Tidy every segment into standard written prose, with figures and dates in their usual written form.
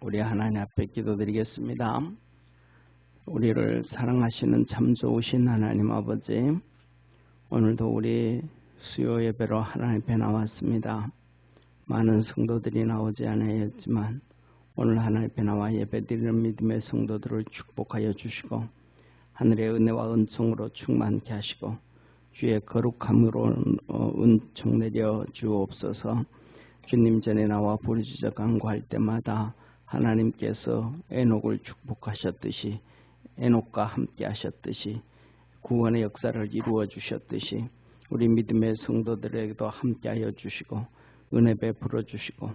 우리 하나님 앞에 기도드리겠습니다. 우리를 사랑하시는 참 좋으신 하나님 아버지, 오늘도 우리 수요 예배로 하나님 앞에 나왔습니다. 많은 성도들이 나오지 않았지만 오늘 하나님 앞에 나와 예배드리는 믿음의 성도들을 축복하여 주시고 하늘의 은혜와 은총으로 충만케 하시고 주의 거룩함으로 은총 내려 주옵소서. 주님 전에 나와 부르짖어 간구할 때마다 하나님께서 에녹을 축복하셨듯이, 에녹과 함께 하셨듯이, 구원의 역사를 이루어 주셨듯이 우리 믿음의 성도들에게도 함께하여 주시고 은혜 베풀어 주시고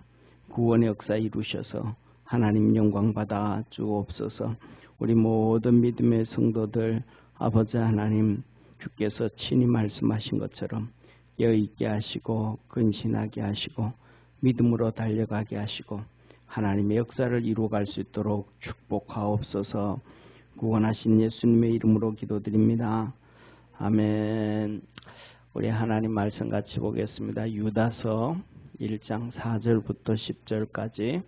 구원의 역사 이루셔서 하나님 영광 받아 주옵소서. 우리 모든 믿음의 성도들 아버지 하나님, 주께서 친히 말씀하신 것처럼 깨어있게 하시고 근신하게 하시고 믿음으로 달려가게 하시고 하나님의 역사를 이루어갈 수 있도록 축복하옵소서. 구원하신 예수님의 이름으로 기도드립니다. 아멘. 우리 하나님 말씀 같이 보겠습니다. 유다서 1장 4절부터 10절까지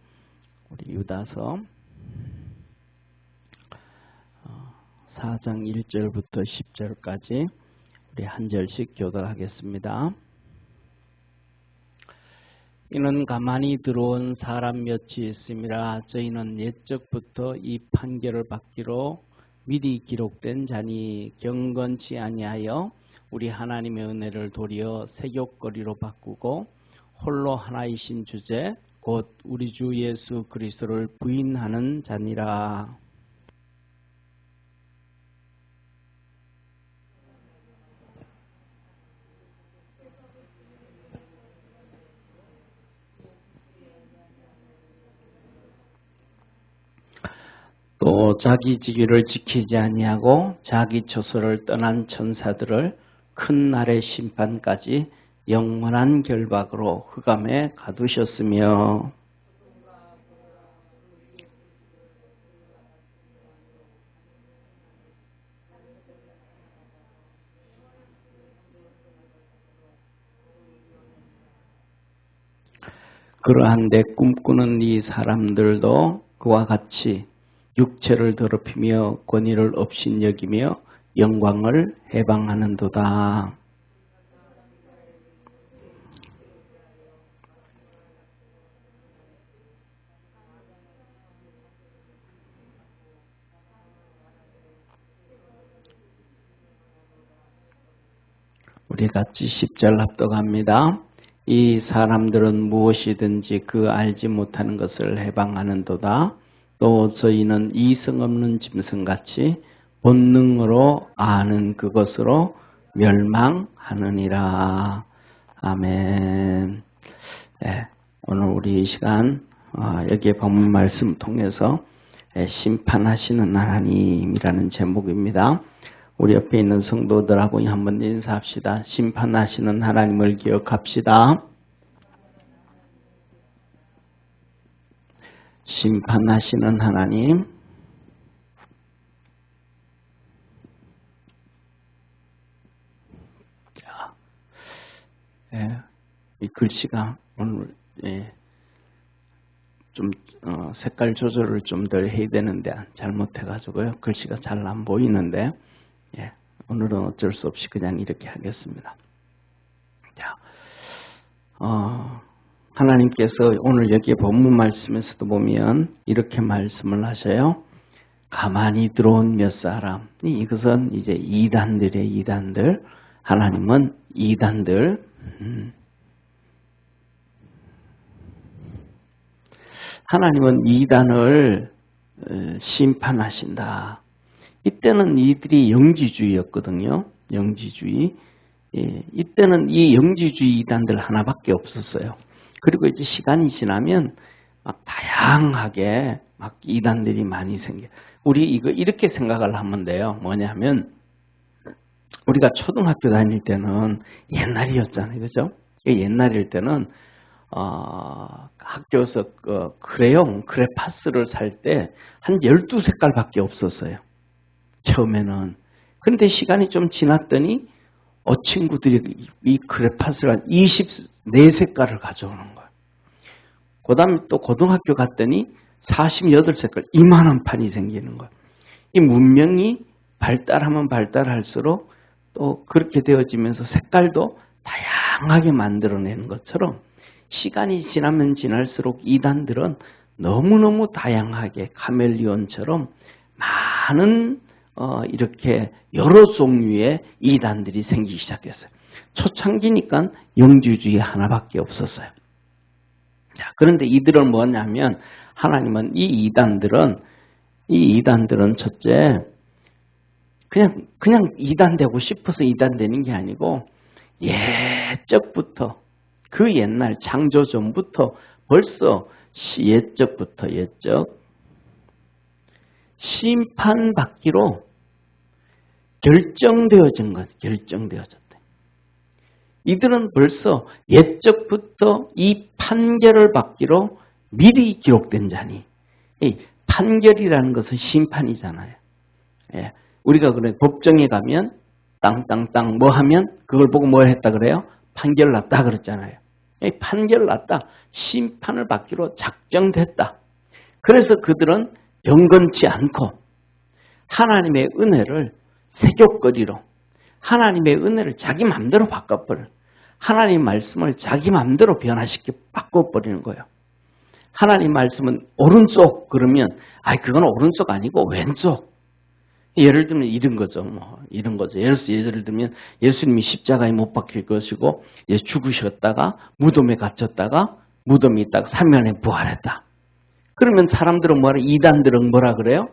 우리 유다서 4장 1절부터 10절까지 우리 한 절씩 교독하겠습니다. 이는 가만히 들어온 사람 몇이 있음이라. 저희는 옛적부터 이 판결을 받기로 미리 기록된 자니 경건치 아니하여 우리 하나님의 은혜를 도리어 세욕거리로 바꾸고 홀로 하나이신 주제 곧 우리 주 예수 그리스도를 부인하는 자니라. 또 자기 직위를 지키지 아니하고 자기 처소를 떠난 천사들을 큰 날의 심판까지 영원한 결박으로 흑암에 가두셨으며 그러한데 꿈꾸는 이 사람들도 그와 같이 육체를 더럽히며 권위를 업신여기며 영광을 해방하는도다. 우리 같이 10절 합독합니다. 이 사람들은 무엇이든지 그 알지 못하는 것을 해방하는도다. 또 저희는 이성 없는 짐승같이 본능으로 아는 그것으로 멸망하느니라. 아멘. 네, 오늘 우리 이 시간 여기에 본문 말씀 통해서 심판하시는 하나님이라는 제목입니다. 우리 옆에 있는 성도들하고 한번 인사합시다. 심판하시는 하나님을 기억합시다. 심판하시는 하나님. 자, 이 글씨가 오늘 좀 색깔 조절을 좀 덜 해야 되는데 잘못해가지고요. 글씨가 잘 안 보이는데 오늘은 어쩔 수 없이 그냥 이렇게 하겠습니다. 자, 하나님께서 오늘 여기 본문 말씀에서도 보면 이렇게 말씀을 하셔요. 가만히 들어온 몇 사람. 이것은 이제 이단들의 이단들. 하나님은 이단들. 하나님은 이단을 심판하신다. 이때는 이들이 영지주의였거든요. 영지주의. 이때는 이 영지주의 이단들 하나밖에 없었어요. 그리고 이제 시간이 지나면 막 다양하게 막 이단들이 많이 생겨. 우리 이거 이렇게 생각을 하면 돼요. 뭐냐면 우리가 초등학교 다닐 때는 옛날이었잖아요. 그죠? 옛날일 때는 학교에서 크레용, 크레파스를 살 때 한 12색깔밖에 없었어요. 처음에는. 그런데 시간이 좀 지났더니 친구들이 이 크레파스를 한 24색깔을 가져오는 거예요. 그 다음에 또 고등학교 갔더니 48색깔 이만한 판이 생기는 거예요. 이 문명이 발달하면 발달할수록 또 그렇게 되어지면서 색깔도 다양하게 만들어내는 것처럼 시간이 지나면 지날수록 이단들은 너무너무 다양하게 카멜리온처럼 많은 이렇게 여러 종류의 이단들이 생기기 시작했어요. 초창기니까 영지주의 하나밖에 없었어요. 자, 그런데 이들은 뭐냐면 하나님은 이 이단들은 첫째 그냥 이단되고 싶어서 이단되는 게 아니고 옛적부터 그 옛날 창조 전부터 벌써 옛적 심판받기로 결정되어졌대. 이들은 벌써 옛적부터 이 판결을 받기로 미리 기록된 자니, 이 판결이라는 것은 심판이잖아요. 예, 우리가 그래 법정에 가면 땅땅땅 뭐 하면 그걸 보고 뭘 했다 그래요? 판결 났다 그랬잖아요. 판결 났다. 심판을 받기로 작정됐다. 그래서 그들은 경건치 않고 하나님의 은혜를 세교거리로 하나님의 은혜를 자기 마음대로 바꿔버려요. 하나님 말씀을 자기 마음대로 변화시켜 바꿔버리는 거예요. 하나님 말씀은 오른쪽 그러면 그건 오른쪽 아니고 왼쪽. 예를 들면 이런 거죠. 예를 들면 예수님이 십자가에 못 박힐 것이고 죽으셨다가 무덤에 갇혔다가 무덤에 있다가 3일 만에 부활했다. 그러면 사람들은 이단들은 뭐라 그래요?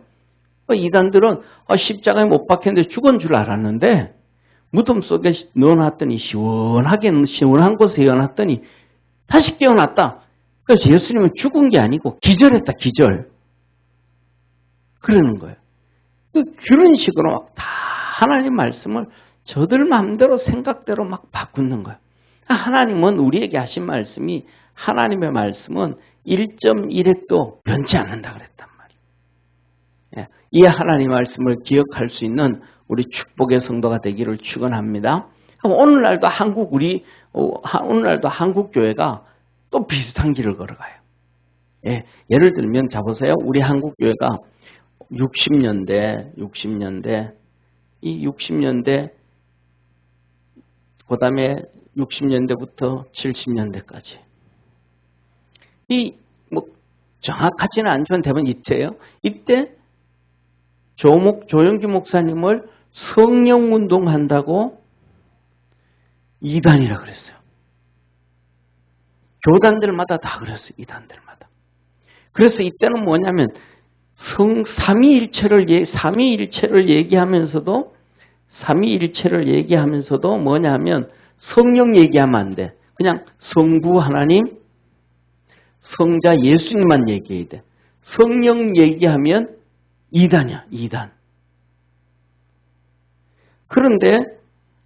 이단들은 십자가에 못 박혔는데 죽은 줄 알았는데 무덤 속에 넣어놨더니 시원한 곳에 넣어놨더니 다시 깨어났다. 그래서 예수님은 죽은 게 아니고 기절했다. 기절. 그러는 거예요. 그런 식으로 막 다 하나님 말씀을 저들 마음대로 생각대로 막 바꾸는 거예요. 하나님은 우리에게 하신 말씀이 하나님의 말씀은 1.1핵도 변치 않는다 그랬단 말이에요. 이 하나님 말씀을 기억할 수 있는 우리 축복의 성도가 되기를 축원합니다. 오늘날도 오늘날도 한국 교회가 또 비슷한 길을 걸어가요. 예를 들면 자보세요. 우리 한국 교회가 60년대 그 다음에 60년대부터 70년대까지 정확하지는 않지만 대부분 이때예요. 이때 조영기 목사님을 성령운동한다고 이단이라 그랬어요. 교단들마다 다 그랬어요. 이단들마다. 그래서 이때는 뭐냐면 삼위일체를 얘기하면서도 뭐냐면 성령 얘기하면 안 돼. 그냥 성부 하나님, 성자 예수님만 얘기해야 돼. 성령 얘기하면 이단이야. 이단. 그런데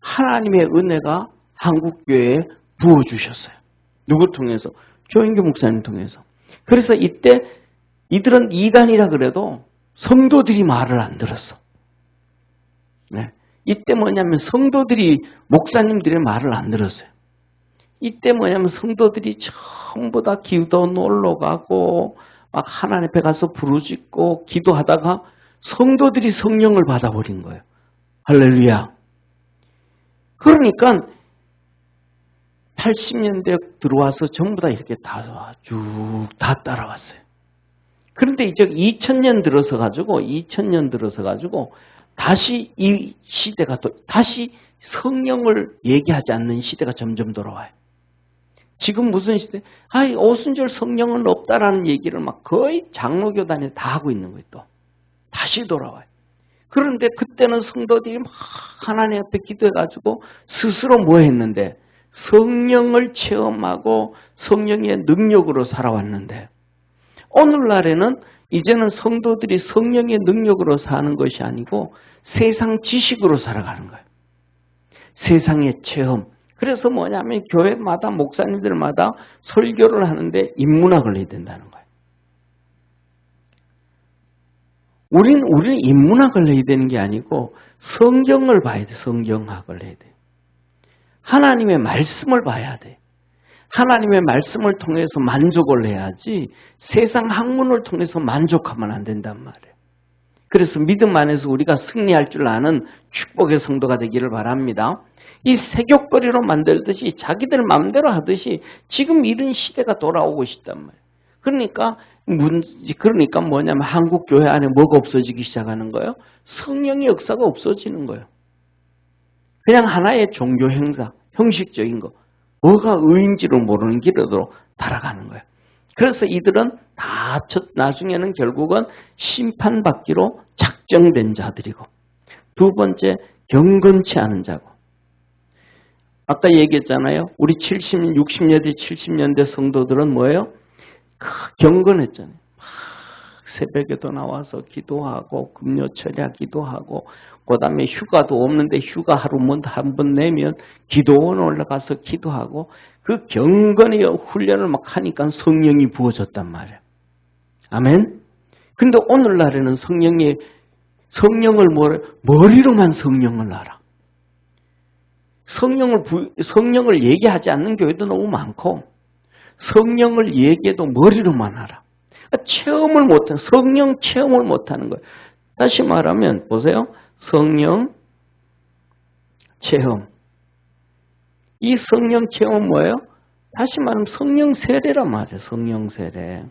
하나님의 은혜가 한국교회에 부어주셨어요. 누구 통해서? 조영기 목사님 통해서. 그래서 이때 이들은 이단이라 그래도 성도들이 말을 안 들었어. 이때 뭐냐면 성도들이 목사님들의 말을 안 들었어요. 이때 뭐냐면 성도들이 전부 다 기도 놀러 가고 막 하나님 앞에 가서 부르짖고 기도하다가 성도들이 성령을 받아버린 거예요. 할렐루야. 그러니까 80년대 들어와서 전부 다 이렇게 쭉 다 따라왔어요. 그런데 이제 2000년 들어서 가지고 다시 이 시대가 다시 성령을 얘기하지 않는 시대가 점점 돌아와요. 지금 무슨 시대? 오순절 성령은 없다라는 얘기를 막 거의 장로교단에 다 하고 있는 거예요. 또 다시 돌아와요. 그런데 그때는 성도들이 막 하나님 앞에 기도해가지고 스스로 뭐 했는데 성령을 체험하고 성령의 능력으로 살아왔는데 오늘날에는 이제는 성도들이 성령의 능력으로 사는 것이 아니고 세상 지식으로 살아가는 거예요. 세상의 체험. 그래서 뭐냐면 교회마다 목사님들마다 설교를 하는데 인문학을 해야 된다는 거예요. 우리는 인문학을 해야 되는 게 아니고 성경을 봐야 돼. 성경학을 해야 돼. 하나님의 말씀을 봐야 돼. 하나님의 말씀을 통해서 만족을 해야지 세상 학문을 통해서 만족하면 안 된단 말이에요. 그래서 믿음 안에서 우리가 승리할 줄 아는 축복의 성도가 되기를 바랍니다. 이 세욕거리로 만들듯이 자기들 마음대로 하듯이 지금 이런 시대가 돌아오고 있단 말이에요. 그러니까 뭐냐면 한국 교회 안에 뭐가 없어지기 시작하는 거예요? 성령의 역사가 없어지는 거예요. 그냥 하나의 종교 행사, 형식적인 거. 뭐가 의인지를 모르는 길으로 달아가는 거예요. 그래서 이들은 다 나중에는 결국은 심판받기로 작정된 자들이고, 두 번째 경건치 않은 자고. 아까 얘기했잖아요. 우리 60년대 70년대 성도들은 뭐예요? 경건했잖아요. 새벽에도 나와서 기도하고 금요 철야 기도하고, 그 다음에 휴가도 없는데 휴가 한 번 내면 기도원 올라가서 기도하고, 그 경건의 훈련을 막 하니까 성령이 부어졌단 말이에요. 아멘? 근데 오늘날에는 머리로만 성령을 알아. 성령을 얘기하지 않는 교회도 너무 많고, 성령을 얘기해도 머리로만 알아. 성령 체험을 못하는 거예요. 다시 말하면 보세요. 성령 체험. 이 성령 체험은 뭐예요? 다시 말하면 성령 세례란 말이에요. 성령 세례.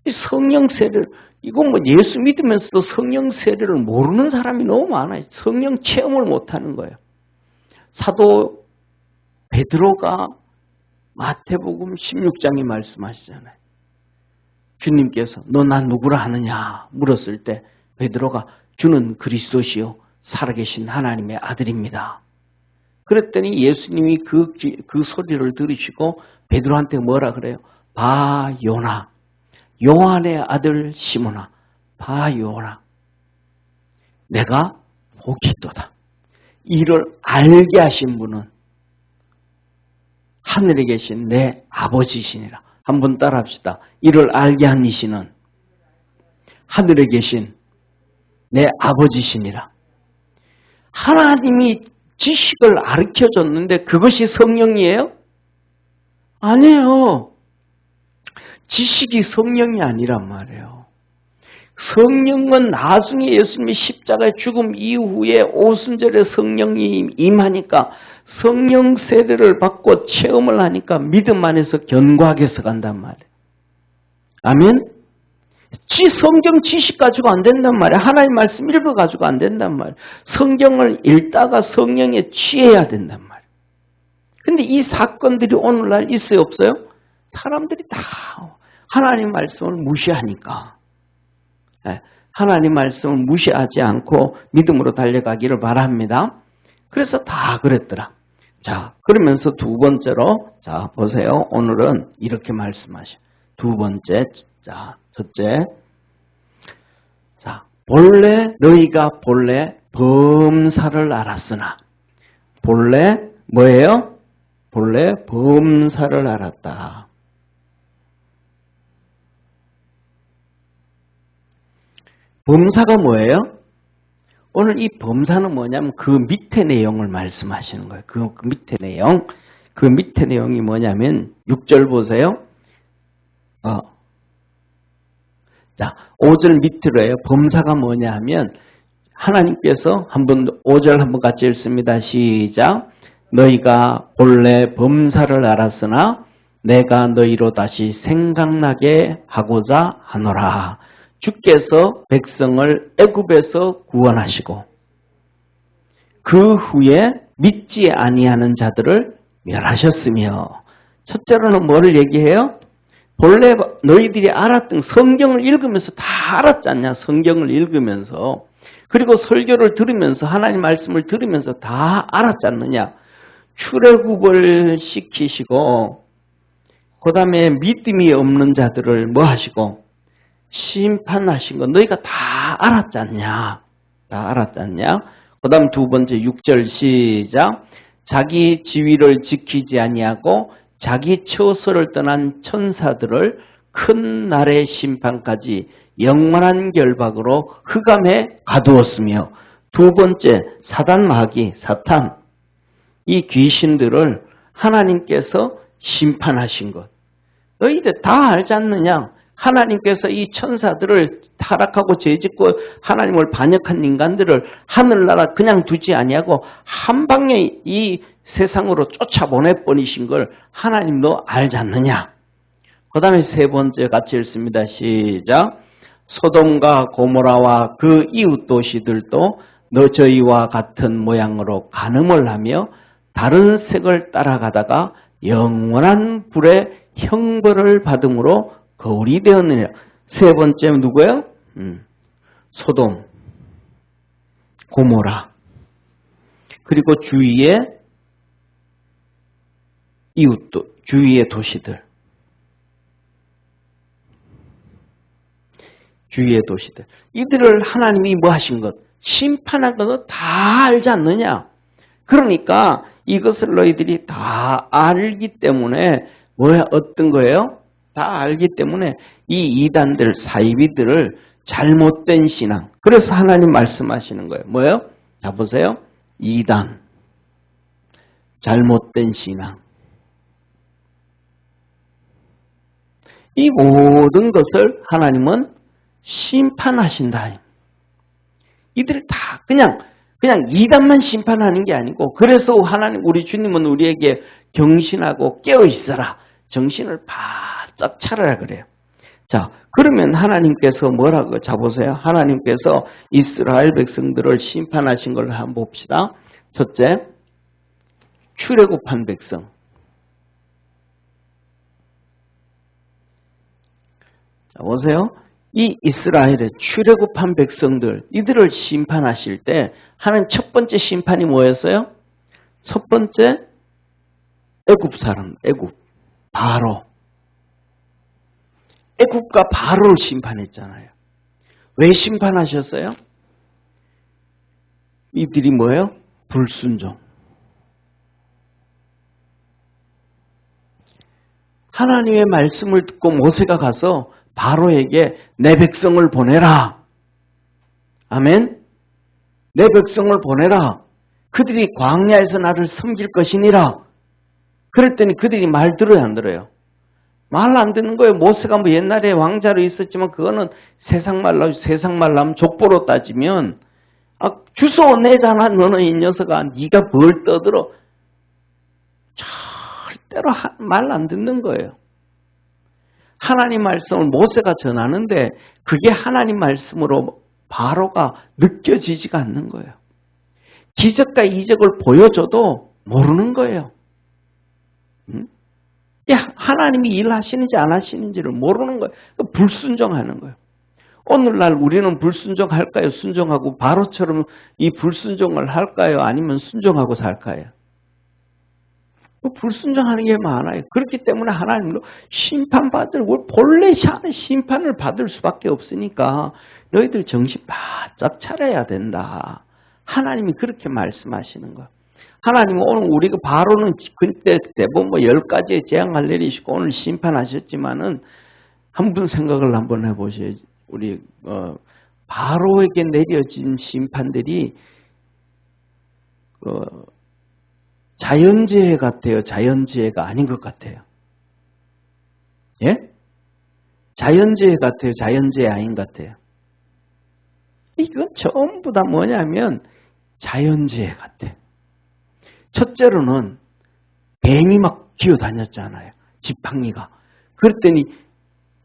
이 성령 세례, 이거 예수 믿으면서도 성령 세례를 모르는 사람이 너무 많아요. 성령 체험을 못하는 거예요. 사도 베드로가 마태복음 16장에 말씀하시잖아요. 주님께서 너 나 누구라 하느냐 물었을 때 베드로가 주는 그리스도시요 살아계신 하나님의 아들입니다. 그랬더니 예수님이 그 소리를 들으시고 베드로한테 뭐라 그래요? 바 요나, 요한의 아들 시몬아, 바 요나, 내가 복이 있도다. 이를 알게 하신 분은 하늘에 계신 내 아버지시니라. 한번 따라합시다. 이를 알게 한 이시는 하늘에 계신 내 아버지시니라. 하나님이 지식을 가르쳐줬는데 그것이 성령이에요? 아니에요. 지식이 성령이 아니란 말이에요. 성령은 나중에 예수님의 십자가의 죽음 이후에 오순절에 성령이 임하니까 성령 세례를 받고 체험을 하니까 믿음 안에서 견고하게 서간단 말이에요. 아멘? 성경 지식 가지고 안 된단 말이에요. 하나님 말씀 읽어가지고 안 된단 말이에요. 성경을 읽다가 성령에 취해야 된단 말이에요. 근데 이 사건들이 오늘날 있어요, 없어요? 사람들이 다 하나님 말씀을 무시하니까. 하나님 말씀을 무시하지 않고 믿음으로 달려가기를 바랍니다. 그래서 다 그랬더라. 자, 그러면서 두 번째로, 자, 보세요. 오늘은 이렇게 말씀하셔. 두 번째, 자, 첫째. 자, 너희가 본래 범사를 알았으나. 본래 뭐예요? 본래 범사를 알았다. 범사가 뭐예요? 오늘 이 범사는 뭐냐면 그 밑에 내용을 말씀하시는 거예요. 그 밑에 내용. 그 밑에 내용이 뭐냐면 6절 보세요. 자, 5절 밑으로 해요. 범사가 뭐냐 하면 하나님께서 5절 한번 같이 읽습니다. 시작. 너희가 본래 범사를 알았으나 내가 너희로 다시 생각나게 하고자 하노라. 주께서 백성을 애굽에서 구원하시고 그 후에 믿지 아니하는 자들을 멸하셨으며. 첫째로는 뭐를 얘기해요? 본래 너희들이 알았던 성경을 읽으면서 다 알았지 않냐? 성경을 읽으면서. 그리고 설교를 들으면서 하나님 말씀을 들으면서 다 알았지 않느냐? 출애굽을 시키시고 그 다음에 믿음이 없는 자들을 뭐 하시고 심판하신 거 너희가 다 알았지 않냐? 다 알았지 않냐? 그 다음 두 번째 6절 시작. 자기 지위를 지키지 아니하고 자기 처소를 떠난 천사들을 큰 날의 심판까지 영원한 결박으로 흑암에 가두었으며. 두 번째 사단 마귀 사탄, 이 귀신들을 하나님께서 심판하신 것. 너희들 다 알지 않느냐? 하나님께서 이 천사들을 타락하고 죄짓고 하나님을 반역한 인간들을 하늘나라 그냥 두지 아니하고 한 방에 이 세상으로 쫓아보내버리신 걸 하나님도 알지 않느냐? 그 다음에 세 번째 같이 읽습니다. 시작. 소돔과 고모라와 그 이웃 도시들도 저희와 같은 모양으로 간음을 하며 다른 색을 따라가다가 영원한 불의 형벌을 받음으로 거울이 되었느니라. 세 번째는 누구예요? 소돔, 고모라. 그리고 주위의 이웃도, 주위의 도시들. 주위의 도시들. 이들을 하나님이 뭐 하신 것? 심판한 것은 다 알지 않느냐? 그러니까 이것을 너희들이 다 알기 때문에 뭐야? 어떤 거예요? 다 알기 때문에 이 이단들, 사이비들을 잘못된 신앙. 그래서 하나님 말씀하시는 거예요. 뭐예요? 자 보세요. 이단. 잘못된 신앙. 이 모든 것을 하나님은 심판하신다. 이들을 다 그냥 이단만 심판하는 게 아니고 그래서 하나님 우리 주님은 우리에게 경신하고 깨어 있어라. 정신을 바짝 차려라 그래요. 자, 그러면 하나님께서 뭐라고 자 보세요. 하나님께서 이스라엘 백성들을 심판하신 걸 한번 봅시다. 첫째, 출애굽한 백성. 자, 보세요. 이 이스라엘의 출애굽한 백성들, 이들을 심판하실 때 하나님 첫 번째 심판이 뭐였어요? 첫 번째, 애굽 사람, 애굽, 바로. 애굽과 바로를 심판했잖아요. 왜 심판하셨어요? 이들이 뭐예요? 불순종. 하나님의 말씀을 듣고 모세가 가서 바로에게 내 백성을 보내라. 아멘. 내 백성을 보내라. 그들이 광야에서 나를 섬길 것이니라. 그랬더니 그들이 말 들어요, 안 들어요? 말 안 듣는 거예요. 모세가 뭐 옛날에 왕자로 있었지만 그거는 세상 말로 하면 족보로 따지면 주소 내잖아. 너는 이 녀석아. 네가 뭘 떠들어. 절대로 말 안 듣는 거예요. 하나님 말씀을 모세가 전하는데 그게 하나님 말씀으로 바로가 느껴지지가 않는 거예요. 기적과 이적을 보여줘도 모르는 거예요. 하나님이 일하시는지 안 하시는지를 모르는 거예요. 불순종하는 거예요. 오늘날 우리는 불순종할까요? 순종하고 바로처럼 이 불순종을 할까요? 아니면 순종하고 살까요? 불순종하는 게 많아요. 그렇기 때문에 하나님도 심판받을, 본래 심판을 받을 수밖에 없으니까 너희들 정신 바짝 차려야 된다. 하나님이 그렇게 말씀하시는 거예요. 하나님은 오늘 우리가 바로는 그때 대부분 10가지의 재앙을 내리시고 오늘 심판하셨지만은 한번 생각을 한번 해보세요. 우리 바로에게 내려진 심판들이 자연재해 같아요. 자연재해가 아닌 것 같아요. 예? 자연재해 같아요. 자연재해 아닌 것 같아요. 이건 전부 다 뭐냐면 자연재해 같아요. 첫째로는 뱀이 막 기어다녔잖아요. 지팡이가. 그랬더니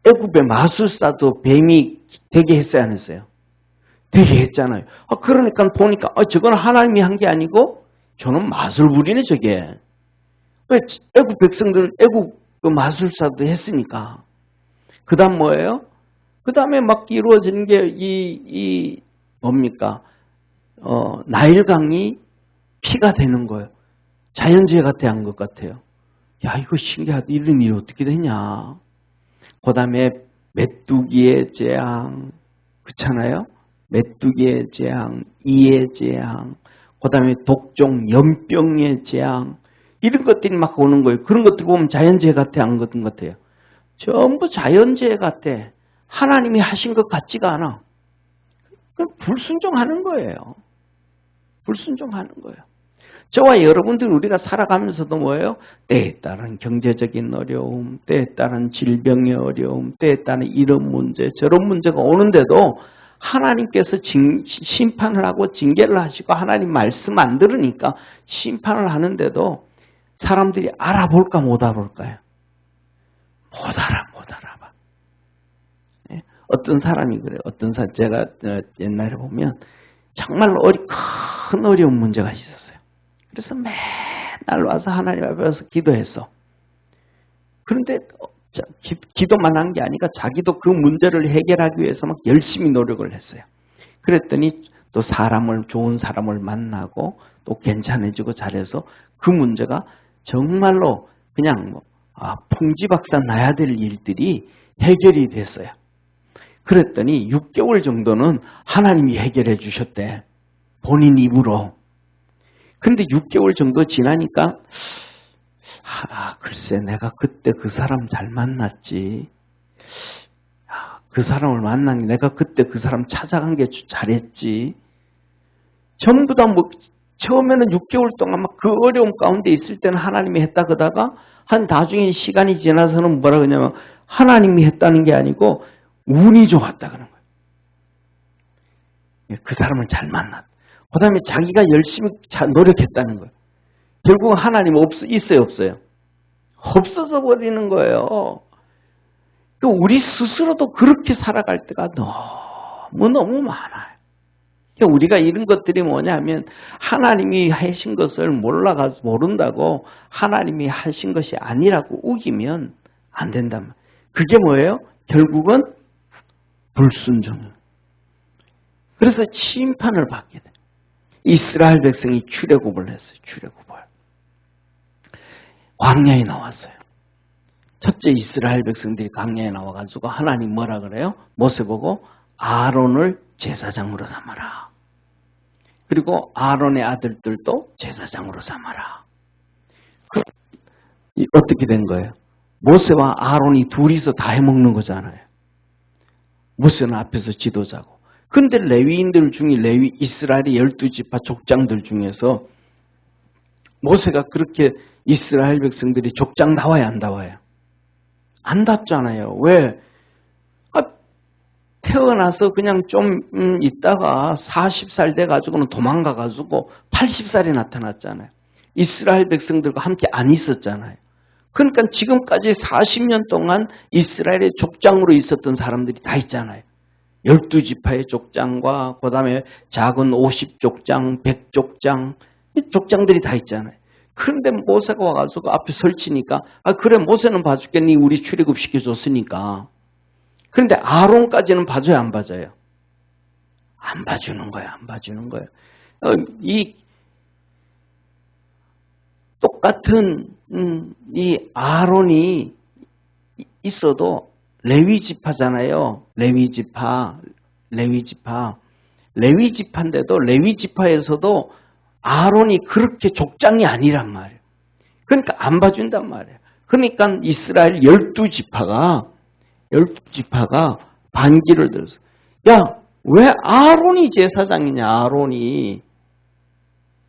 애굽의 마술사도 뱀이 되게 했어요, 안 했어요? 되게 했잖아요. 그러니까 보니까 저건 하나님이 한 게 아니고 저는 마술 부리네 저게. 왜 애굽 백성들 애굽 그 마술사도 했으니까. 그 다음 뭐예요? 그 다음에 막 이루어지는 게 뭡니까? 나일강이 피가 되는 거예요. 자연재해 같아 한 것 같아요. 야, 이거 신기하다. 이런 일이 어떻게 되냐. 그 다음에 메뚜기의 재앙. 그렇잖아요? 메뚜기의 재앙, 이의 재앙, 그 다음에 독종, 연병의 재앙. 이런 것들이 막 오는 거예요. 그런 것들 보면 자연재해 같아 안 것 같아요. 전부 자연재해 같아. 하나님이 하신 것 같지가 않아. 불순종하는 거예요. 불순종하는 거예요. 저와 여러분들 우리가 살아가면서도 뭐예요? 때에 따른 경제적인 어려움, 때에 따른 질병의 어려움, 때에 따른 이런 문제, 저런 문제가 오는데도 하나님께서 심판을 하고 징계를 하시고 하나님 말씀 안 들으니까 심판을 하는데도 사람들이 알아볼까 못 알아볼까요? 못 알아봐. 네? 어떤 사람이 그래요. 어떤 사람 제가 옛날에 보면 정말 큰 어려운 문제가 있었어요. 그래서 맨날 와서 하나님 앞에서 기도했어. 그런데 기도만 한 게 아니라 자기도 그 문제를 해결하기 위해서 막 열심히 노력을 했어요. 그랬더니 또 좋은 사람을 만나고 또 괜찮아지고 잘해서 그 문제가 정말로 그냥 풍지박산 나야 될 일들이 해결이 됐어요. 그랬더니 6개월 정도는 하나님이 해결해 주셨대. 본인 입으로. 그런데 6개월 정도 지나니까 글쎄 내가 그때 그 사람 잘 만났지. 그 사람을 만난 게 내가 그때 그 사람 찾아간 게 잘했지. 전부 다 처음에는 6개월 동안 막 그 어려움 가운데 있을 때는 하나님이 했다 그러다가 한 나중에 시간이 지나서는 뭐라 그러냐면 하나님이 했다는 게 아니고 운이 좋았다 그러는 거예요. 그 사람을 잘 만났다. 그 다음에 자기가 열심히 노력했다는 거예요. 결국 하나님 있어요 없어요? 없어져 버리는 거예요. 우리 스스로도 그렇게 살아갈 때가 너무너무 많아요. 우리가 이런 것들이 뭐냐면 하나님이 하신 것을 모른다고 하나님이 하신 것이 아니라고 우기면 안 된단 말이에요. 그게 뭐예요? 결국은 불순종이에요. 그래서 심판을 받게 돼요. 이스라엘 백성이 출애굽을 했어요. 출애굽을. 광야에 나왔어요. 첫째 이스라엘 백성들이 광야에 나와가지고 하나님 뭐라 그래요? 모세 보고 아론을 제사장으로 삼아라. 그리고 아론의 아들들도 제사장으로 삼아라. 어떻게 된 거예요? 모세와 아론이 둘이서 다 해먹는 거잖아요. 모세는 앞에서 지도자고. 근데 레위인들 중에 이스라엘의 12지파 족장들 중에서 모세가 그렇게 이스라엘 백성들이 족장 나와야 안 나와요? 안 닿잖아요. 왜? 태어나서 그냥 좀 있다가 40살 돼가지고는 도망가가지고 80살이 나타났잖아요. 이스라엘 백성들과 함께 안 있었잖아요. 그러니까 지금까지 40년 동안 이스라엘의 족장으로 있었던 사람들이 다 있잖아요. 12지파의 족장과 그 다음에 작은 50족장, 100족장, 이 족장들이 다 있잖아요. 그런데 모세가 와가지고 앞에 설치니까 그래 모세는 봐줄겠니? 우리 출애굽 시켜줬으니까. 그런데 아론까지는 봐줘야 안 봐줘요? 안 봐주는 거예요. 안 봐주는 거예요. 이 똑같은 이 아론이 있어도 레위지파잖아요. 레위지파인데도 레위지파에서도 아론이 그렇게 족장이 아니란 말이에요. 그러니까 안 봐준단 말이에요. 그러니까 이스라엘 12지파가 반기를 들었어. 야, 왜 아론이 제사장이냐, 아론이.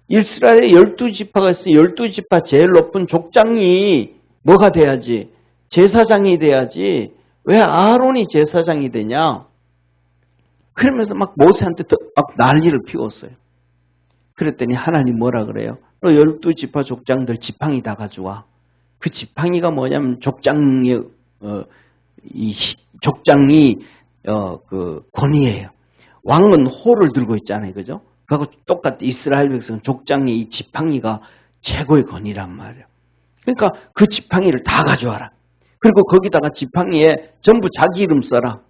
이스라엘에 12지파가 있어. 12지파 제일 높은 족장이 뭐가 돼야지? 제사장이 돼야지. 왜 아론이 제사장이 되냐? 그러면서 막 모세한테 막 난리를 피웠어요. 그랬더니 하나님 뭐라 그래요? 너 12지파 족장들 지팡이 다 가져와. 그 지팡이가 뭐냐면 족장이 그 권위예요. 왕은 호를 들고 있잖아요. 그죠? 그하고 똑같이 이스라엘 백성은 족장의 이 지팡이가 최고의 권위란 말이에요. 그러니까 그 지팡이를 다 가져와라. 그리고 거기다가 지팡이에 전부 자기 이름 써라.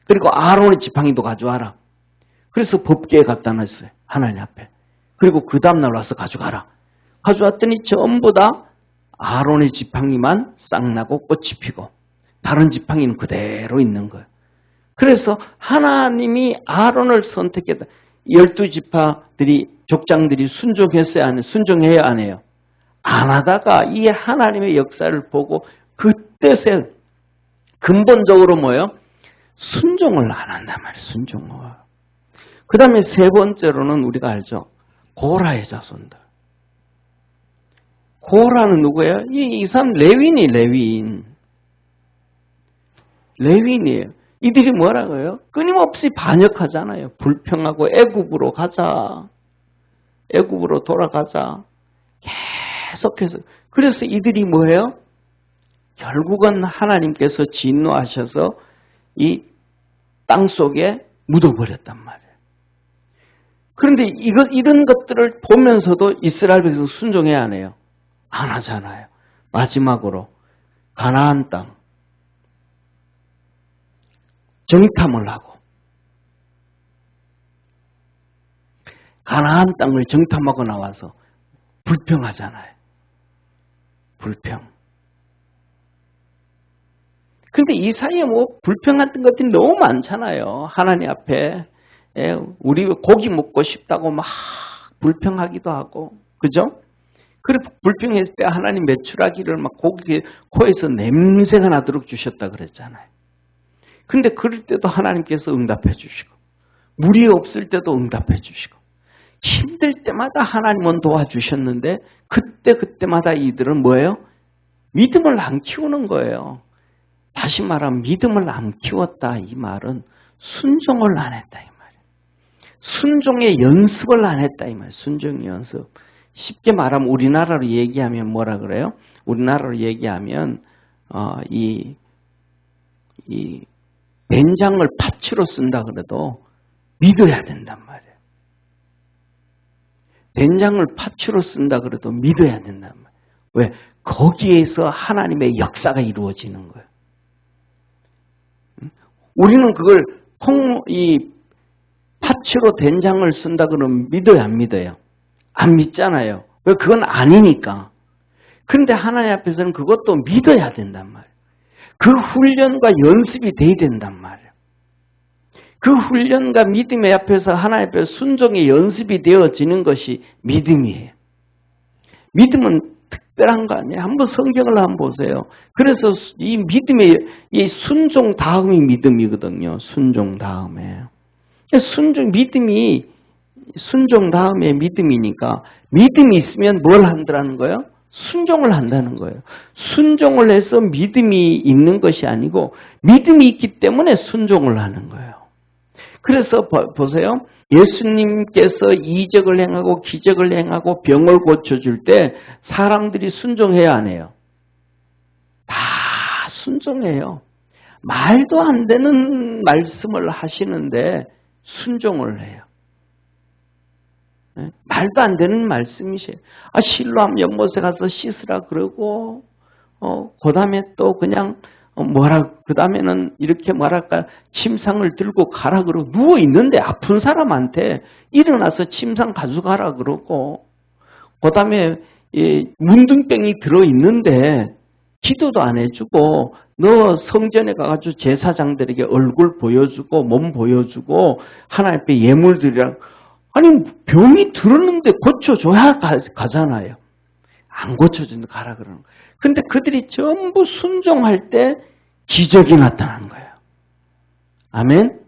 그리고 아론의 지팡이도 가져와라. 그래서 법궤에 갖다 놨어요. 하나님 앞에. 그리고 그 다음날 와서 가져가라. 가져왔더니 전부 다 아론의 지팡이만 싹나고 꽃이 피고 다른 지팡이는 그대로 있는 거예요. 그래서 하나님이 아론을 선택했다. 12지파들이 족장들이 순종했어야 안 해요? 순종해야 안 해요? 안 하다가 이 하나님의 역사를 보고 그 뜻에 근본적으로 뭐예요? 순종을 안 한단 말이에요. 순종을. 그 다음에 세 번째로는 우리가 알죠. 고라의 자손들. 고라는 누구예요? 이 사람 레위인이 레위인. 레위인이에요. 이들이 뭐라고요? 끊임없이 반역하잖아요. 불평하고 애굽으로 가자. 애굽으로 돌아가자. 계속해서. 그래서 이들이 뭐예요? 결국은 하나님께서 진노하셔서 이 땅 속에 묻어버렸단 말이에요. 그런데 이런 것들을 보면서도 이스라엘 백성 순종해야 안 해요? 안 하잖아요. 마지막으로 가나안 땅 정탐을 하고 가나안 땅을 정탐하고 나와서 불평하잖아요. 불평. 근데 이 사이에 뭐 불평했던 것들이 너무 많잖아요. 하나님 앞에. 우리 고기 먹고 싶다고 막 불평하기도 하고. 그죠? 그리고 불평했을 때 하나님 메추라기를 막 고기 코에서 냄새가 나도록 주셨다 그랬잖아요. 근데 그럴 때도 하나님께서 응답해 주시고 물이 없을 때도 응답해 주시고 힘들 때마다 하나님은 도와주셨는데 그때마다 이들은 뭐예요? 믿음을 안 키우는 거예요. 다시 말하면 믿음을 안 키웠다 이 말은 순종을 안 했다 이 말이에요. 순종의 연습을 안 했다 이 말이에요. 순종의 연습. 쉽게 말하면 우리나라로 얘기하면 뭐라 그래요? 우리나라로 얘기하면 이 된장을 파츠로 쓴다 그래도 믿어야 된단 말이에요. 된장을 파츠로 쓴다 그래도 믿어야 된단 말이에요. 왜? 거기에서 하나님의 역사가 이루어지는 거예요. 우리는 그걸 이 파츠로 된장을 쓴다 그러면 믿어요, 안 믿어요? 안 믿잖아요. 왜? 그건 아니니까. 그런데 하나님 앞에서는 그것도 믿어야 된단 말이에요. 그 훈련과 연습이 돼야 된단 말이에요. 그 훈련과 믿음의 앞에서 하나님 앞에 순종의 연습이 되어지는 것이 믿음이에요. 믿음은 특별한 거 아니에요. 한번 성경을 한번 보세요. 그래서 이 믿음의 이 순종 다음이 믿음이거든요. 순종 다음에. 믿음이 순종 다음에 믿음이니까 믿음이 있으면 뭘 한다는 거예요? 순종을 한다는 거예요. 순종을 해서 믿음이 있는 것이 아니고 믿음이 있기 때문에 순종을 하는 거예요. 그래서 보세요. 예수님께서 이적을 행하고 기적을 행하고 병을 고쳐줄 때 사람들이 순종해야 안 해요? 다 순종해요. 말도 안 되는 말씀을 하시는데 순종을 해요. 말도 안 되는 말씀이세요. 실로암 연못에 가서 씻으라 그러고 그 다음에 또 그냥 그 다음에는 이렇게 뭐랄까 침상을 들고 가라 그러고 누워 있는데 아픈 사람한테 일어나서 침상 가져가라 그러고 그 다음에 문둥병이 들어 있는데 기도도 안 해주고 너 성전에 가가지고 제사장들에게 얼굴 보여주고 몸 보여주고 하나님 앞에 예물 드리라. 아니 병이 들었는데 고쳐줘야 가잖아요. 안 고쳐준다 가라 그러는 거예요. 근데 그들이 전부 순종할 때 기적이 나타난 거예요. 아멘?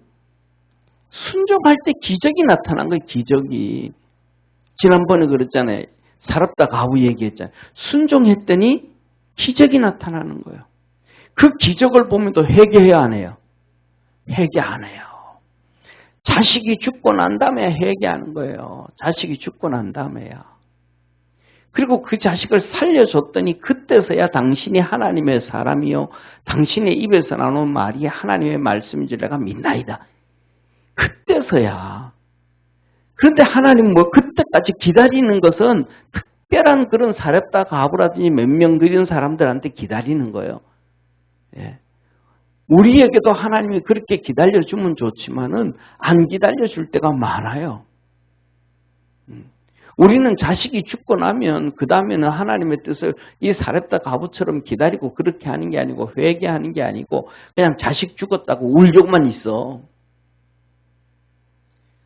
순종할 때 기적이 나타난 거예요. 기적이. 지난번에 그랬잖아요. 사렙다 가부 얘기했잖아요. 순종했더니 기적이 나타나는 거예요. 그 기적을 보면 또 회개해야 안 해요? 회개 안 해요. 자식이 죽고 난 다음에 회개하는 거예요. 자식이 죽고 난 다음에야. 그리고 그 자식을 살려줬더니 그때서야 당신이 하나님의 사람이요. 당신의 입에서 나오는 말이 하나님의 말씀인 줄 내가 믿나이다. 그때서야. 그런데 하나님 그때까지 기다리는 것은 특별한 그런 사렙다 가부라든지 몇 명 그런 사람들한테 기다리는 거예요. 예. 우리에게도 하나님이 그렇게 기다려주면 좋지만은 안 기다려줄 때가 많아요. 우리는 자식이 죽고 나면 그 다음에는 하나님의 뜻을 이 사렙다 가부처럼 기다리고 그렇게 하는 게 아니고 회개하는 게 아니고 그냥 자식 죽었다고 울고만 있어.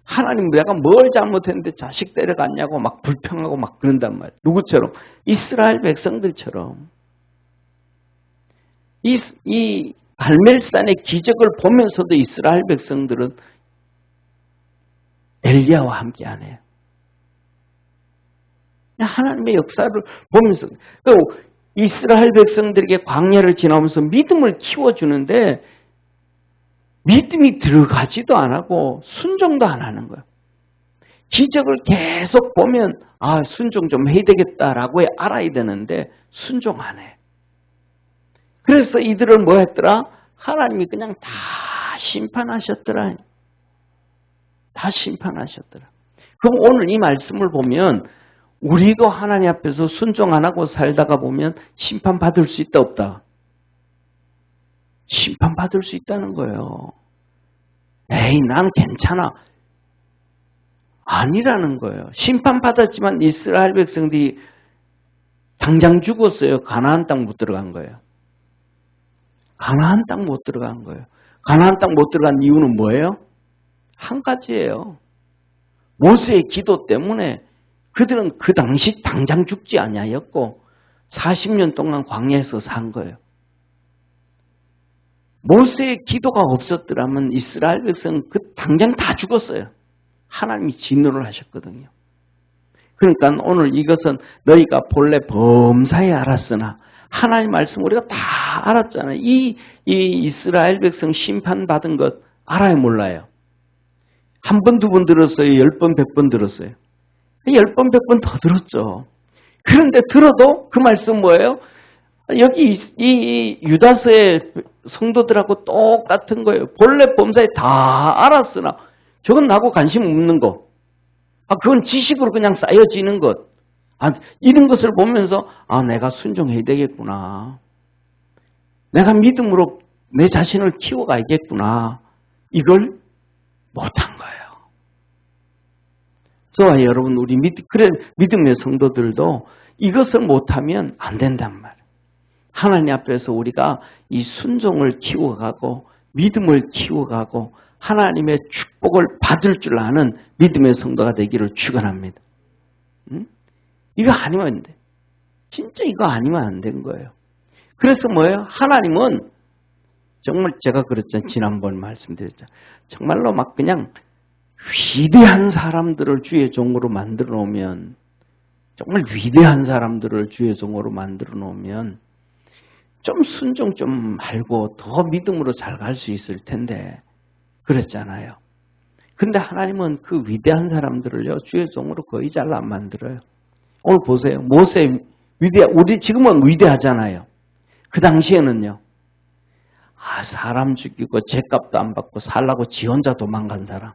하나님 내가 뭘 잘못했는데 자식 데려갔냐고 막 불평하고 막 그런단 말이에요. 누구처럼? 이스라엘 백성들처럼. 이 갈멜산의 기적을 보면서도 이스라엘 백성들은 엘리야와 함께 안 해요. 하나님의 역사를 보면서 이스라엘 백성들에게 광야를 지나면서 믿음을 키워주는데 믿음이 들어가지도 안 하고 순종도 안 하는 거예요. 기적을 계속 보면 순종 좀 해야 되겠다라고 알아야 되는데 순종 안 해. 그래서 이들을 뭐 했더라? 하나님이 그냥 다 심판하셨더라. 다 심판하셨더라. 그럼 오늘 이 말씀을 보면 우리도 하나님 앞에서 순종 안 하고 살다가 보면 심판받을 수 있다 없다? 심판받을 수 있다는 거예요. 에이, 나는 괜찮아. 아니라는 거예요. 심판받았지만 이스라엘 백성들이 당장 죽었어요. 가나안 땅 못 들어간 거예요. 가나안 땅 못 들어간 거예요. 가나안 땅 못 들어간 이유는 뭐예요? 한 가지예요. 모세의 기도 때문에 그들은 그 당시 당장 죽지 아니하였고 40년 동안 광야에서 산 거예요. 모세의 기도가 없었더라면 이스라엘 백성은 당장 다 죽었어요. 하나님이 진노를 하셨거든요. 그러니까 오늘 이것은 너희가 본래 범사에 알았으나 하나님 말씀 우리가 다 알았잖아요. 이 이스라엘 백성 심판받은 것 알아요 몰라요? 한 번, 두 번 들었어요? 10번, 100번 들었어요? 10번, 100번 더 들었죠. 그런데 들어도 그 말씀 뭐예요? 여기 이 유다서의 성도들하고 똑같은 거예요. 본래 범사에 다 알았으나 저건 나하고 관심 없는 거. 그건 지식으로 그냥 쌓여지는 것. 이런 것을 보면서 내가 순종해야 되겠구나. 내가 믿음으로 내 자신을 키워가야겠구나. 이걸 못한 거예요. 저와 여러분 우리 믿음의 성도들도 이것을 못하면 안 된단 말이에요. 하나님 앞에서 우리가 이 순종을 키워가고 믿음을 키워가고 하나님의 축복을 받을 줄 아는 믿음의 성도가 되기를 축원합니다. 이거 아니면 안 돼. 진짜 이거 아니면 안 된 거예요. 그래서 뭐예요? 하나님은 정말 제가 그랬잖아요. 지난번 말씀드렸잖아요. 정말로 막 그냥 위대한 사람들을 주의 종으로 만들어 놓으면 정말 위대한 사람들을 주의 종으로 만들어 놓으면 좀 순종 좀 알고 더 믿음으로 잘 갈 수 있을 텐데 그랬잖아요. 근데 하나님은 그 위대한 사람들을요 주의 종으로 거의 잘 안 만들어요. 오늘 보세요. 모세 우리 지금은 위대하잖아요. 그 당시에는요. 사람 죽이고 죗값도 안 받고 살라고 지 혼자 도망간 사람.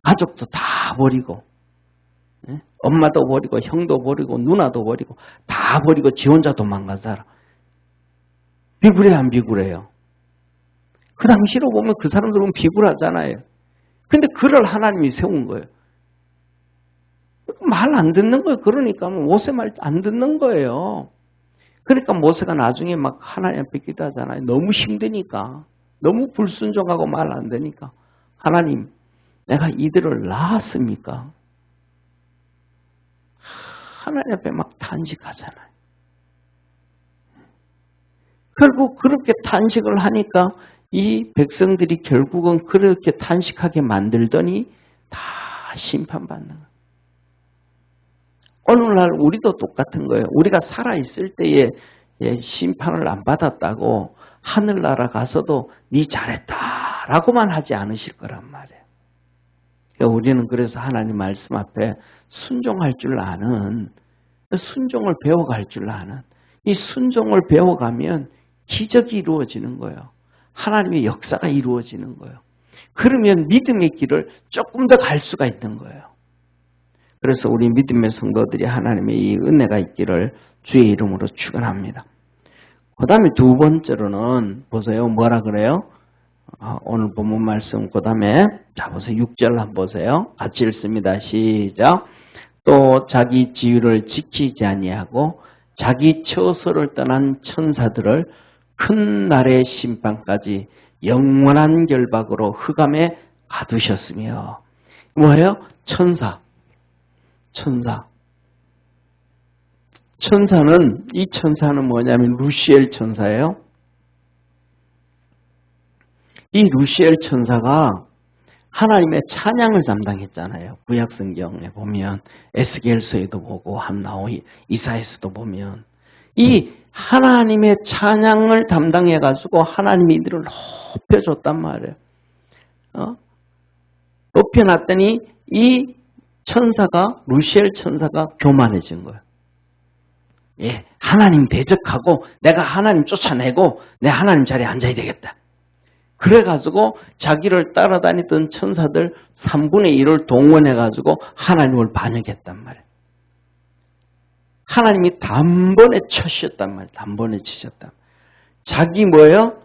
가족도 다 버리고 엄마도 버리고 형도 버리고 누나도 버리고 다 버리고 지 혼자 도망간 사람. 비굴해요 안 비굴해요? 그 당시로 보면 그 사람들은 비굴하잖아요. 근데 그를 하나님이 세운 거예요. 말 안 듣는 거예요. 그러니까 모세 말 안 듣는 거예요. 그러니까 모세가 나중에 막 하나님 앞에 기도하잖아요. 너무 힘드니까. 너무 불순종하고 말 안 되니까. 하나님, 내가 이들을 낳았습니까? 하나님 앞에 막 탄식하잖아요. 결국 그렇게 탄식을 하니까 이 백성들이 결국은 그렇게 탄식하게 만들더니 다 심판받는 거예요. 오늘날 우리도 똑같은 거예요. 우리가 살아있을 때에 심판을 안 받았다고 하늘나라 가서도 네 잘했다라고만 하지 않으실 거란 말이에요. 그러니까 우리는 그래서 하나님 말씀 앞에 순종할 줄 아는, 순종을 배워갈 줄 아는, 이 순종을 배워가면 기적이 이루어지는 거예요. 하나님의 역사가 이루어지는 거예요. 그러면 믿음의 길을 조금 더 갈 수가 있는 거예요. 그래서 우리 믿음의 성도들이 하나님의 이 은혜가 있기를 주의 이름으로 축원합니다. 그 다음에 두 번째로는 보세요. 뭐라 그래요? 오늘 본문 말씀 그 다음에 자 보세요. 6절 한번 보세요. 같이 읽습니다. 시작. 또 자기 지위를 지키지 아니하고 자기 처소를 떠난 천사들을 큰 날의 심판까지 영원한 결박으로 흑암에 가두셨으며 뭐예요? 천사. 천사는 이 천사는 뭐냐면 루시엘 천사예요. 이 루시엘 천사가 하나님의 찬양을 담당했잖아요. 구약성경에 보면 에스겔서에도 보고 함나오 이사야서도 보면 이 하나님의 찬양을 담당해가지고 하나님이 이들을 높여줬단 말이에요. 높여놨더니 이 천사가 루시엘 천사가 교만해진 거예요. 예, 하나님 대적하고 내가 하나님 쫓아내고 내 하나님 자리에 앉아야 되겠다. 그래가지고 자기를 따라다니던 천사들 3분의 1을 동원해가지고 하나님을 반역했단 말이에요. 하나님이 단번에 쳐셨단 말이에요. 단번에 치셨단 말이에요. 자기 뭐예요?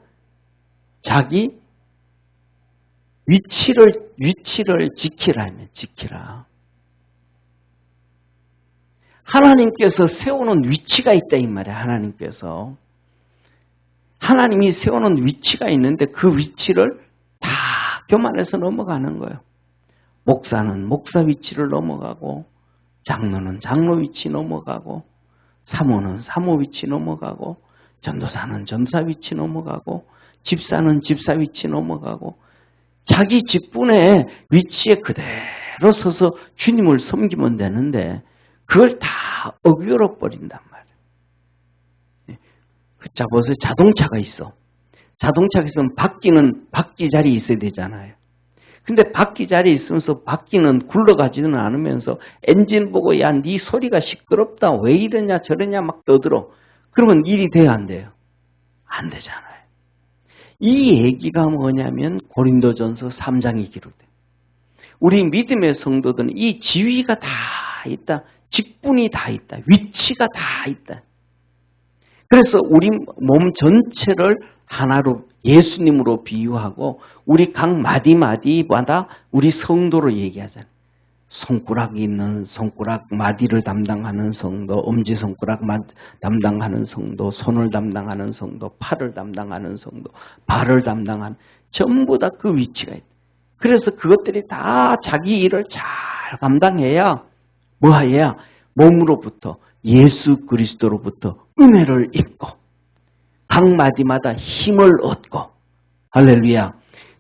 자기 위치를 지키라 하면 지키라. 하나님께서 세우는 위치가 있다 이 말이에요. 하나님이 세우는 위치가 있는데 그 위치를 다 교만해서 넘어가는 거예요. 목사는 목사 위치를 넘어가고 장로는 장로 위치 넘어가고 사모는 사모 위치 넘어가고 전도사는 전사 위치 넘어가고 집사는 집사 위치 넘어가고 자기 직분의 위치에 그대로 서서 주님을 섬기면 되는데 그걸 다 어기러 버린단 말이에요. 자, 보세요. 자동차가 있어. 자동차가 있으면 바퀴 자리에 있어야 되잖아요. 근데 바퀴 자리에 있으면서 바퀴는 굴러가지는 않으면서 엔진 보고 야, 네 소리가 시끄럽다. 왜 이러냐 저러냐 막 떠들어. 그러면 일이 돼야 안 돼요? 안 되잖아요. 이 얘기가 뭐냐면 고린도전서 3장이 기록돼요. 우리 믿음의 성도들은 이 지위가 다 있다. 직분이 다 있다. 위치가 다 있다. 그래서 우리 몸 전체를 하나로 예수님으로 비유하고 우리 각 마디마디마다 우리 성도로 얘기하잖아요. 손가락이 있는 손가락 마디를 담당하는 성도, 엄지손가락 담당하는 성도, 손을 담당하는 성도, 팔을 담당하는 성도, 발을 담당하는 전부 다 그 위치가 있다. 그래서 그것들이 다 자기 일을 잘 감당해야 뭐해야 몸으로부터 예수 그리스도로부터 은혜를 입고 각 마디마다 힘을 얻고 할렐루야.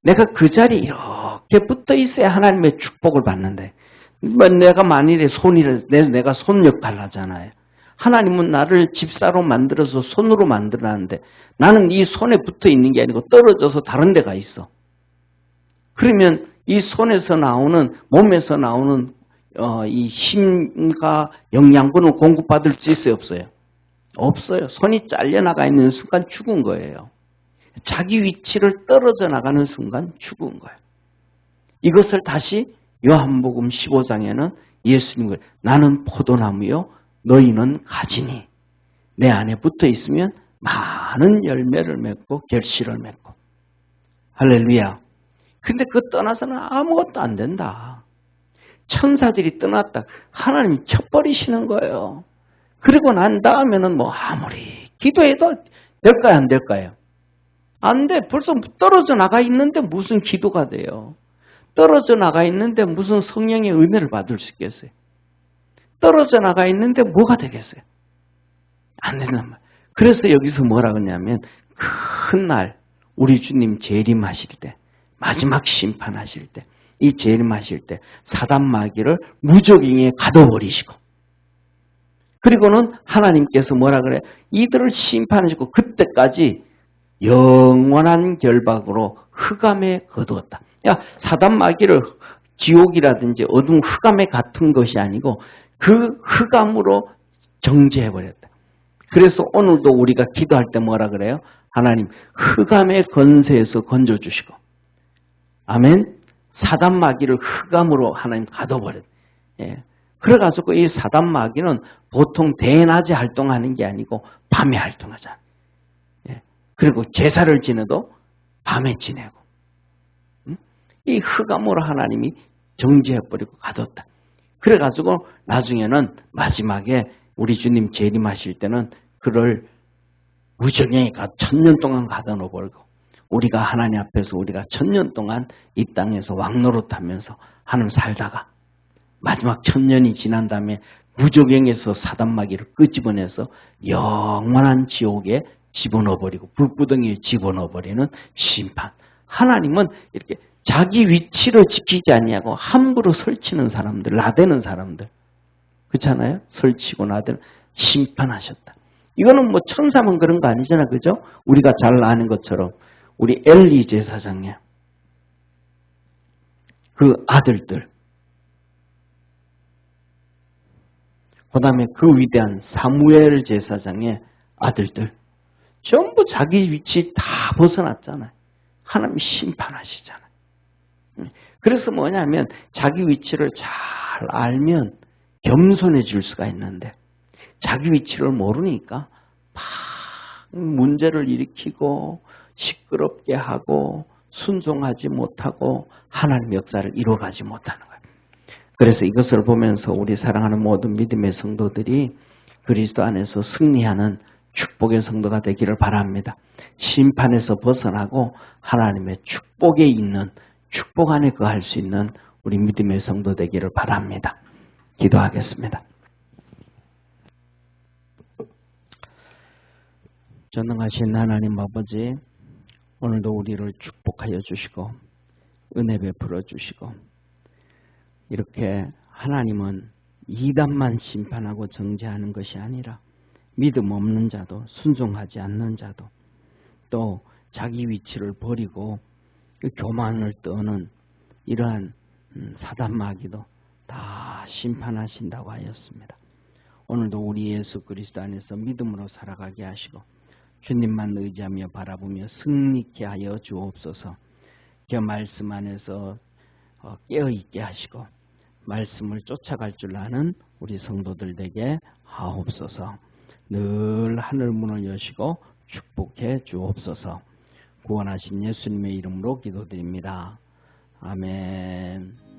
내가 그 자리에 이렇게 붙어 있어야 하나님의 축복을 받는데 내가 만일에 내가 손 역할 하잖아요. 하나님은 나를 집사로 만들어서 손으로 만들었는데 나는 이 손에 붙어 있는 게 아니고 떨어져서 다른 데 가 있어. 그러면 이 손에서 나오는 몸에서 나오는 이 힘과 영양분을 공급받을 수 있어요? 없어요? 없어요. 손이 잘려나가 있는 순간 죽은 거예요. 자기 위치를 떨어져 나가는 순간 죽은 거예요. 이것을 다시 요한복음 15장에는 예수님을 나는 포도나무요 너희는 가지니 내 안에 붙어 있으면 많은 열매를 맺고 결실을 맺고 할렐루야. 근데 그거 떠나서는 아무것도 안 된다. 천사들이 떠났다. 하나님 쳐버리시는 거예요. 그리고 난 다음에는 뭐 아무리 기도해도 될까요? 안 될까요? 안 돼. 벌써 떨어져 나가 있는데 무슨 기도가 돼요? 떨어져 나가 있는데 무슨 성령의 은혜를 받을 수 있겠어요? 떨어져 나가 있는데 뭐가 되겠어요? 안 된단 말이에요. 그래서 여기서 뭐라 그러냐면 큰 날 우리 주님 재림하실 때 마지막 심판하실 때 이 재림하실 때 사단 마귀를 무적행에 가둬버리시고 그리고는 하나님께서 뭐라 그래? 이들을 심판하시고 그때까지 영원한 결박으로 흑암에 거두었다. 야, 사단 마귀를 지옥이라든지 어두운 흑암에 같은 것이 아니고 그 흑암으로 정죄해버렸다. 그래서 오늘도 우리가 기도할 때 뭐라 그래요? 하나님 흑암의 권세에서 건져주시고 아멘. 사단 마귀를 흑암으로 하나님 가둬버렸다. 예. 그래가지고 이 사단 마귀는 보통 대낮에 활동하는 게 아니고 밤에 활동하잖아요. 예. 그리고 제사를 지내도 밤에 지내고 이 흑암으로 하나님이 정죄해버리고 가뒀다. 그래가지고 나중에는 마지막에 우리 주님 재림하실 때는 그를 무정행에 1000년 동안 가둬놓아버리고 우리가 하나님 앞에서 우리가 1000년 동안 이 땅에서 왕노릇하면서 하나님 살다가 마지막 1000년이 지난 다음에 무적행에서 사단마귀를 끄집어내서 영원한 지옥에 집어넣어버리고 불구덩이에 집어넣어버리는 심판. 하나님은 이렇게 자기 위치를 지키지 아니하고 함부로 설치는 사람들, 나대는 사람들, 그렇잖아요? 설치고 나대는 심판하셨다. 이거는 뭐 천사만 그런 거 아니잖아, 그죠? 우리가 잘 아는 것처럼 우리 엘리 제사장님, 그 아들들, 그 다음에 그 위대한 사무엘 제사장의 아들들, 전부 자기 위치 다 벗어났잖아요. 하나님 심판하시잖아요. 그래서 뭐냐면 자기 위치를 잘 알면 겸손해질 수가 있는데 자기 위치를 모르니까 막 문제를 일으키고 시끄럽게 하고 순종하지 못하고 하나님의 역사를 이루어가지 못하는 거예요. 그래서 이것을 보면서 우리 사랑하는 모든 믿음의 성도들이 그리스도 안에서 승리하는 축복의 성도가 되기를 바랍니다. 심판에서 벗어나고 하나님의 축복에 있는 축복 안에 거할 수 있는 우리 믿음의 성도 되기를 바랍니다. 기도하겠습니다. 전능하신 하나님 아버지, 오늘도 우리를 축복하여 주시고 은혜 베풀어 주시고 이렇게 하나님은 이단만 심판하고 정죄하는 것이 아니라 믿음 없는 자도 순종하지 않는 자도 또 자기 위치를 버리고 교만을 떠는 이러한 사단 마귀도 다 심판하신다고 하였습니다. 오늘도 우리 예수 그리스도 안에서 믿음으로 살아가게 하시고 주님만 의지하며 바라보며 승리케 하여 주옵소서. 그 말씀 안에서 깨어있게 하시고 말씀을 쫓아갈 줄 아는 우리 성도들 되게 하옵소서. 늘 하늘 문을 여시고 축복해 주옵소서. 구원하신 예수님의 이름으로 기도드립니다. 아멘.